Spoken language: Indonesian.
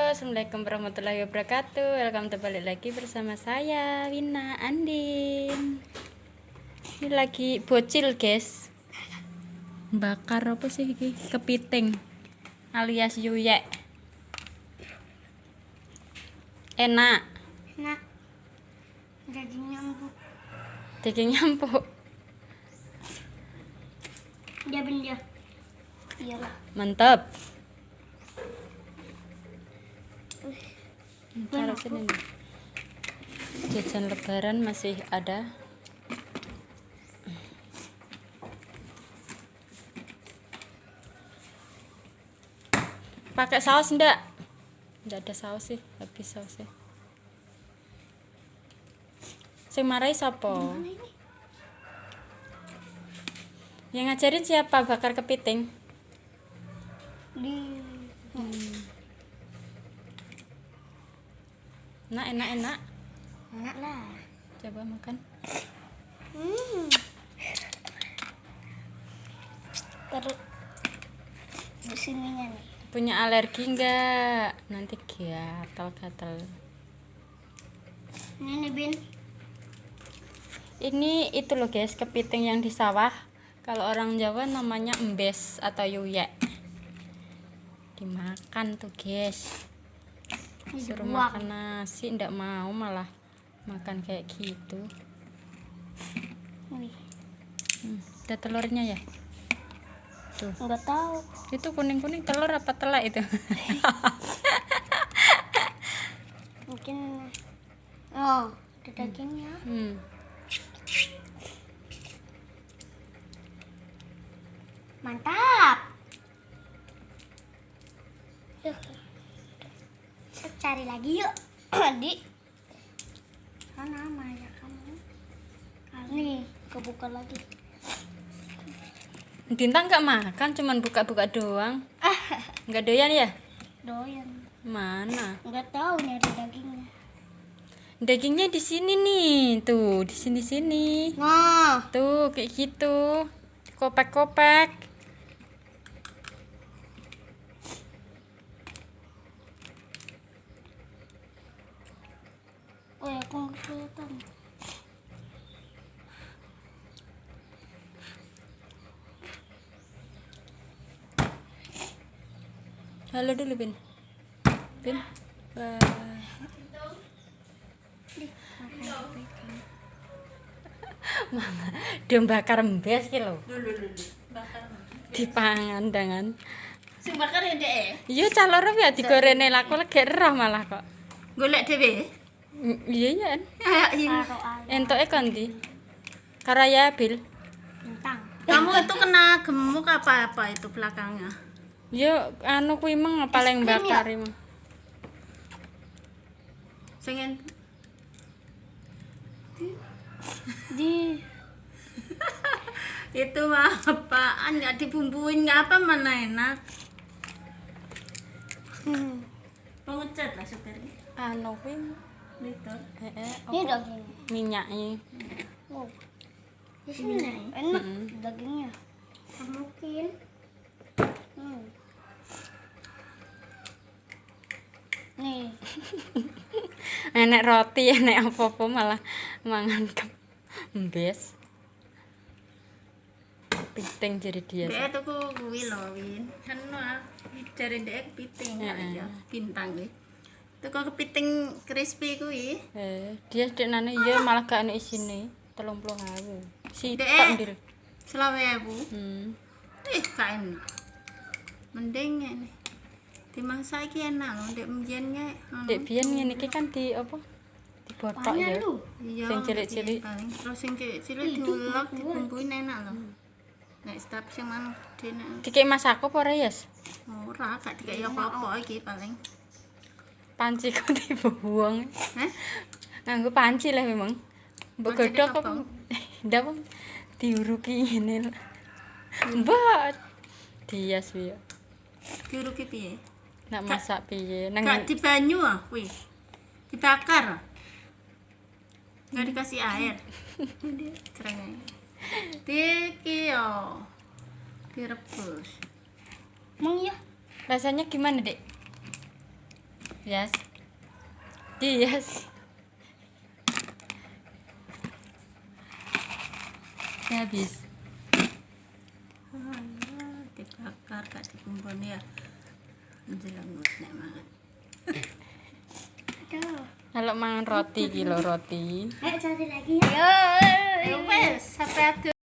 Assalamualaikum warahmatullahi wabarakatuh. Welcome balik lagi bersama saya Wina Andin. Ini lagi bocil guys. Bakar apa sih ini? Kepiting alias yuyek. Enak. Enak. Dagingnya empuk. Dagingnya empuk. Dia benda. Iyalah. Mantap. Taruh sini nih. Jajan lebaran masih ada. Pakai saus enggak? Enggak ada saus sih, habis sausnya. Sing marahi sapa? Yang ngajarin siapa bakar kepiting? Di Enak. enak lah. Coba makan. Terus sininya nih. Punya alergi enggak? Nanti gatal-gatal. Ini nih Bin. Ini itu loh guys, kepiting yang di sawah. Kalau orang Jawa namanya embes atau yuyek. Dimakan tuh guys. Suruh makan nasi ndak mau, malah makan kayak gitu. Nih. Ada telurnya ya? Tuh. Enggak tahu. Itu kuning-kuning telur apa telak itu? Mungkin oh, ada dagingnya. Mantap. Yuk. Kita cari lagi yuk. Adik. Mana Maya kamu? Nih, kebuka lagi. Bintang nggak makan, cuman buka-buka doang. Nggak doyan ya? Doyan. Mana? Enggak tahu nyari dagingnya. Dagingnya di sini nih, tuh di sini. Nah, Tuh kayak gitu, kopek-kopek. oh ya aku nggak kelihatan. Halo dulu Bin. Wah. Mama, dia bakar embes ki lho. Bakar. Dipangan dengan. Sing bakar ya Dek. Iya calor ya digorene laku lagi roh malah kok. Golek dhewe. Iya ya. Iya. Entoke kon ndi? Karaya Bil. Bintang. Kamu itu kena gemuk apa itu belakangnya? Yo anu kuwi meng paling Es krim bakar ya? emang. Singen Di itu mah apaan, nggak dibumbuin nggak apa mana enak. Pengecat lah sukarnya. Anu kuwi Liter. ini daging. minyaknya. Oh. Di sini nih. Enak dagingnya. Mungkin. Nih. Enek roti, enek apa-apa malah mangan embes. Piting jadi dia. Dek tuku kuwi lho, Win. Kan jare dek kepiting ya, bintang kuwi. Tuku kepiting crispy kuwi. Dia deknane iya malah gak enek isine. 30.000. Sitok Dek. ndir. 20.000. Gak enak. Mending ngene. Timang saiki enak lho, ndek mbiyen nge. Dek biyen ngene iki kan di apa? Dibotok ya. Iya. Sing cilik-cilik. Paling terus sing cilik diulek dibumbuin enak lho. Nek step sing manuk gede nek Dikek Mas aku apa ora yes? ora gak dikek apa-apa iki paling. Panci kok dibuang. Heh? Nganggo panci lah memang. Mbok Panci godhog apa? apa? Ndak apa diuruki ngene. Mbak. Dias piye? Diuruki piye? Nak masak piye? Nang Gak di banyu ah kuwi. Dibakar. Gak dikasih air. Cereng. Iki yo. Direbus. Emang iya? rasanya gimana, Dek? Yes. Yes. Habis. Alah, dibakar gak dikumpul ya. Menjelang nek mangan. Aduh. Kalau mangan roti kilo roti. Ayo cari lagi ya. Ayo. Wes, sampai